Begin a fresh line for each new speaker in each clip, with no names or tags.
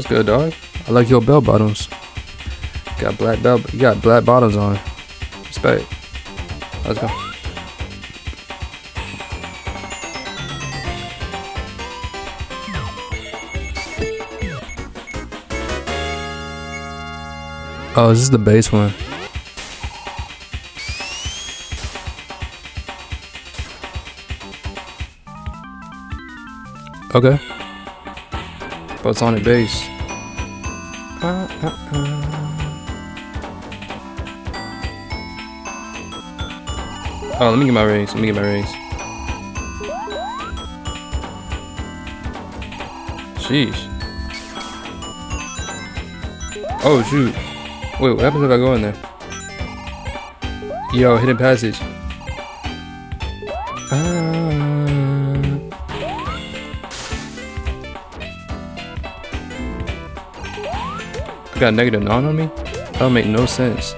good, dog? I like your bell bottoms. You got black bottoms on. Respect. Let's go. Oh, this is the base one. Okay. Botanic Base. Oh, let me get my rings. Sheesh. Oh, shoot. Wait, what happens if I go in there? Yo, hidden passage. I got negative 9 on me? That don't make no sense.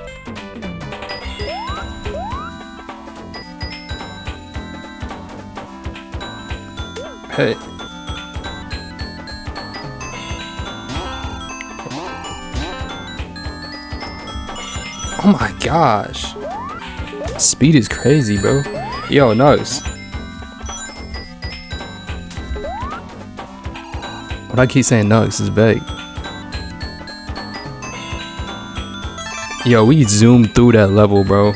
Hey. Oh my gosh. Speed is crazy, bro. Yo, Nugs. What I keep saying Nugs is vague. Yo, we zoomed through that level, bro.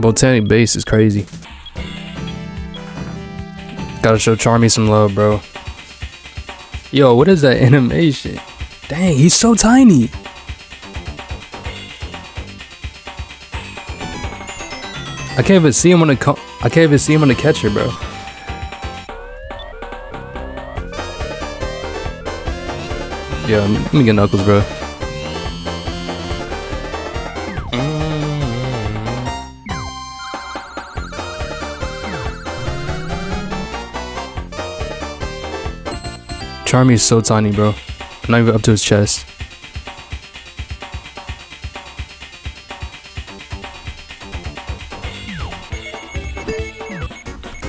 Botanic Base is crazy. Gotta show Charmy some love, bro. Yo, what is that animation? Dang, he's so tiny. I can't even see him on the catcher, bro. Yeah, let me get Knuckles, bro. Charmy is so tiny, bro. I'm not even up to his chest.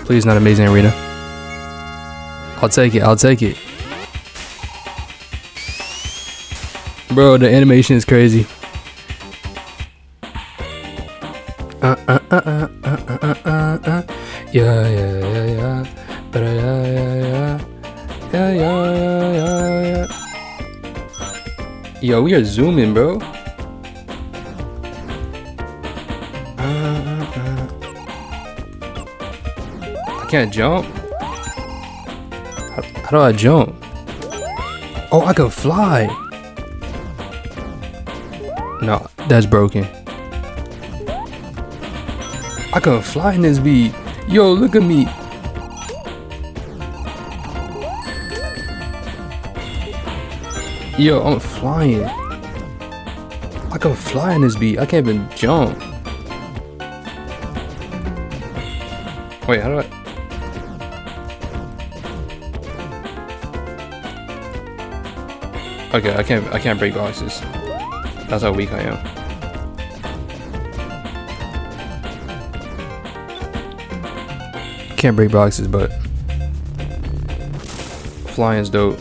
Please, not amazing arena. I'll take it. Bro, the animation is crazy. Yeah. Yo, we are zooming, bro. I can't jump. How do I jump? Oh, I can fly. No, that's broken. I can fly in this beat. Yo, look at me. Yo, I'm flying. I can fly in this beat. I can't even jump. Wait, how do I? Okay, I can't break boxes. That's how weak I am. Can't break boxes, but flying's dope.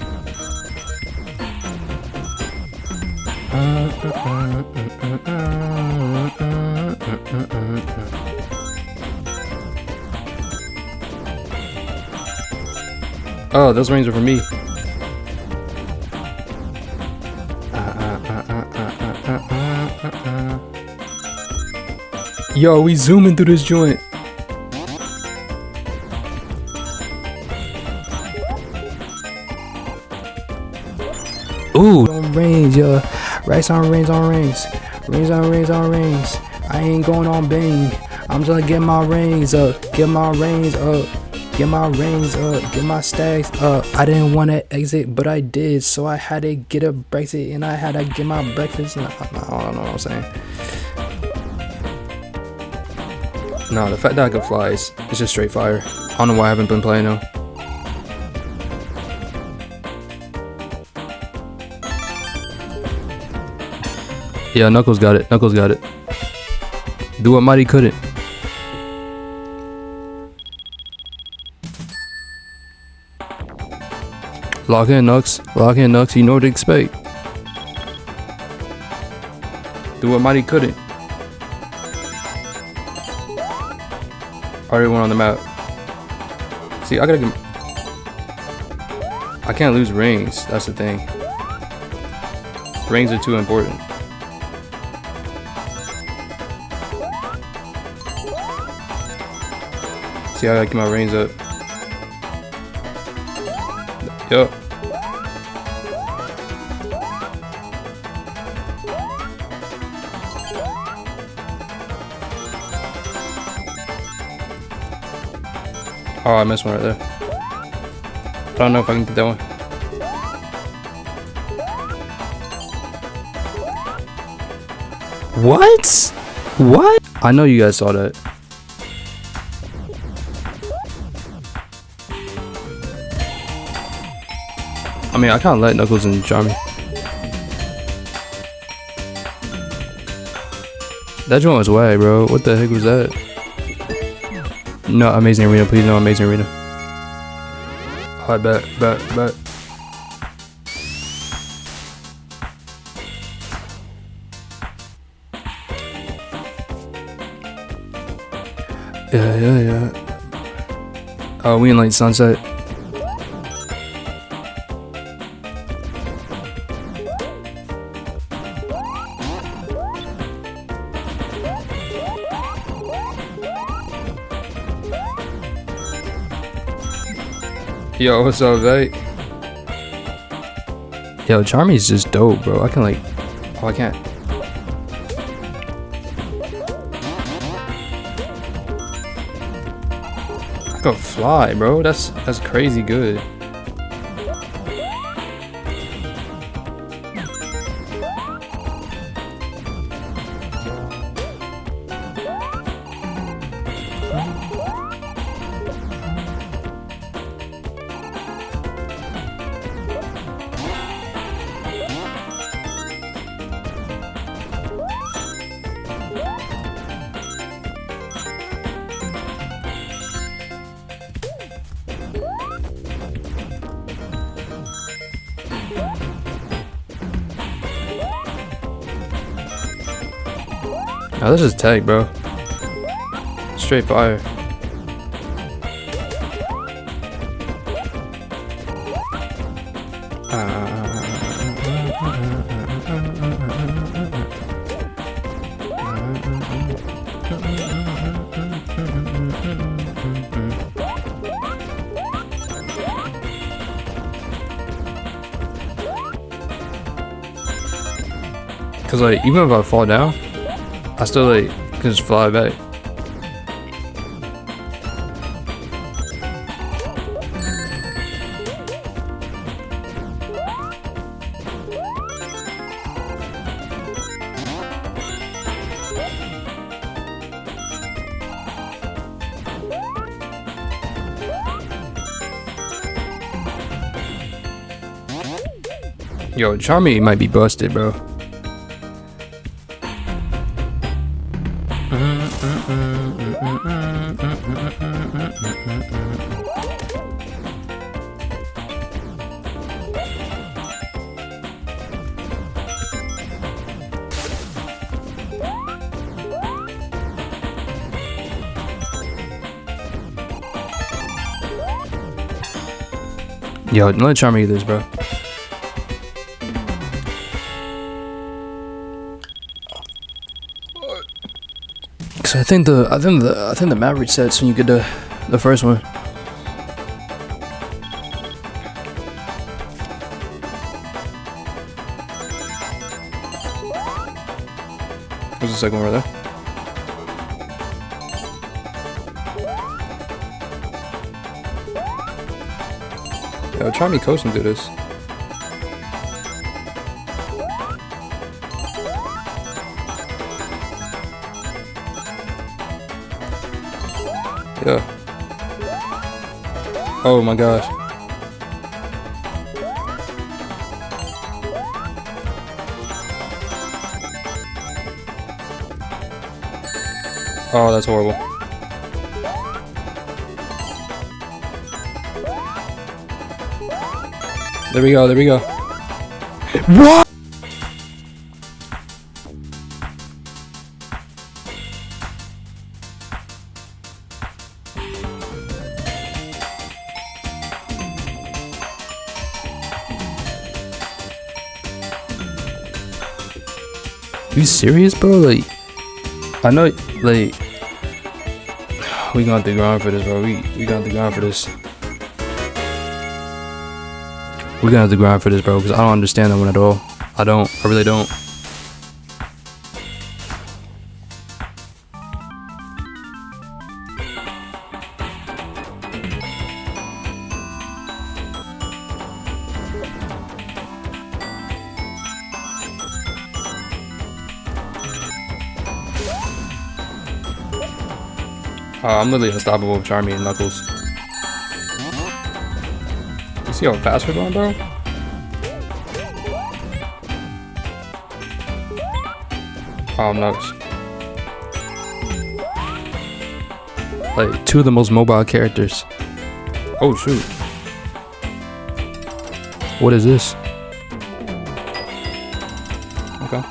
Oh, those rings are for me. Yo, we zooming through this joint. Ooh, on rings, yo. Racks on rings on rings. Rings on rings on rings. I ain't going on Bane. I'm just gonna get my rings up. Get my rings up. Get my rings up. Get my stacks up. I didn't want to exit, but I did. So I had to get a Brexit and I had to get my breakfast. And I don't know what I'm saying. No, the fact that I can fly is just straight fire. I don't know why I haven't been playing though. Yeah, Knuckles got it. Do what Mighty couldn't. Lock in, Nux. Lock in, Nux. You know what to expect. Do what Mighty couldn't. Already went on the map. See, I gotta get... I can't lose rings. That's the thing. Rings are too important. See, I gotta keep my rings up. Yup. Oh, I missed one right there. I don't know if I can get that one. What? What? I know you guys saw that. I mean, I kinda let Knuckles and Charmy. That joint was whack, bro. What the heck was that? No, Amazing Arena, please, no Amazing Arena. Alright, bet. Yeah. Oh, we in like sunset. Yo, what's up, mate? Yo, Charmy's just dope, bro. I can like... Oh, I can't. I can fly, bro. That's crazy good. Oh, this is tag, bro. Straight fire. Cause like even if I fall down, I still like can just fly back. Yo, Charmy might be busted, bro. Yo, let Charmy get this, bro. Cause I think the map resets when you get the first one. What's the second one right there? Yo, Charmy coasting through this. Yeah. Oh my gosh. Oh, that's horrible. There we go. There we go. What? You serious, bro? Like, I know, like, we gonna have to grind for this, bro. We gonna have to grind for this. We're gonna have to grind for this, bro, because I don't understand that one at all. I don't. I really don't. I'm literally unstoppable with Charmy and Knuckles. You see how fast we're going, bro? Oh, Knuckles. Like, two of the most mobile characters. Oh, shoot. What is this? Okay.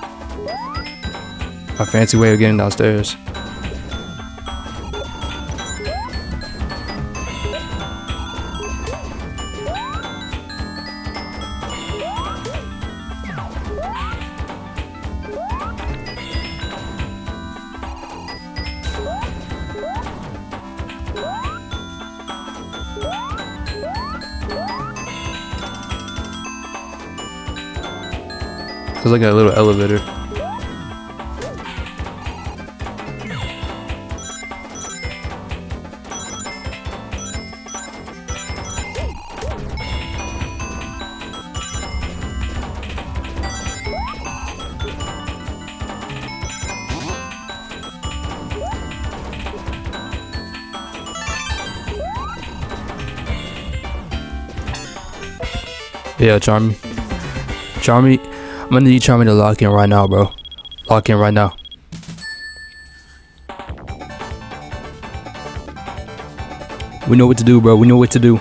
A fancy way of getting downstairs. There's like a little elevator. Yeah, Charmy. I'm gonna need Charmy to lock in right now, bro. Lock in right now. We know what to do, bro. We know what to do.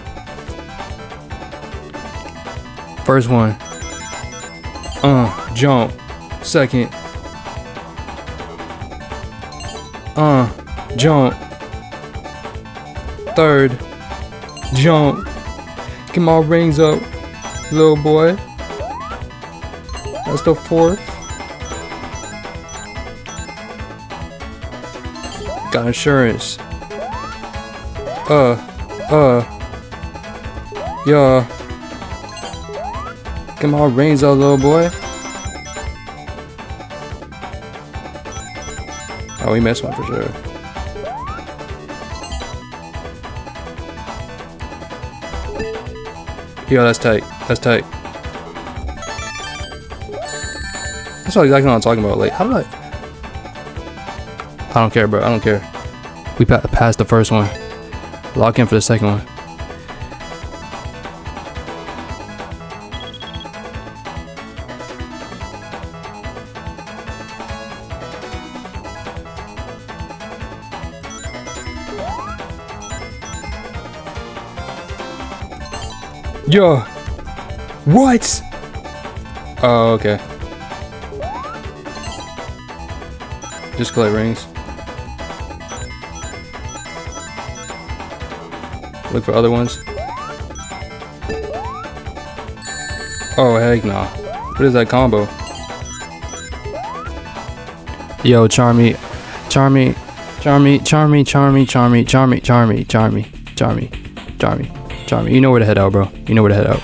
First one. Jump. Second. Jump. Third. Jump. Get my rings up, little boy. That's the fourth. Got insurance. Yeah. Get my reins out, little boy. Oh, we missed one for sure. Yo, that's tight. That's tight. That's not exactly what I'm talking about. Like, how do I don't care, bro. I don't care. We passed the first one. Lock in for the second one. Yo. What? Oh, okay. Just collect rings. Look for other ones. Oh, heck no. What is that combo? Yo, Charmy. You know where to head out, bro. You know where to head out.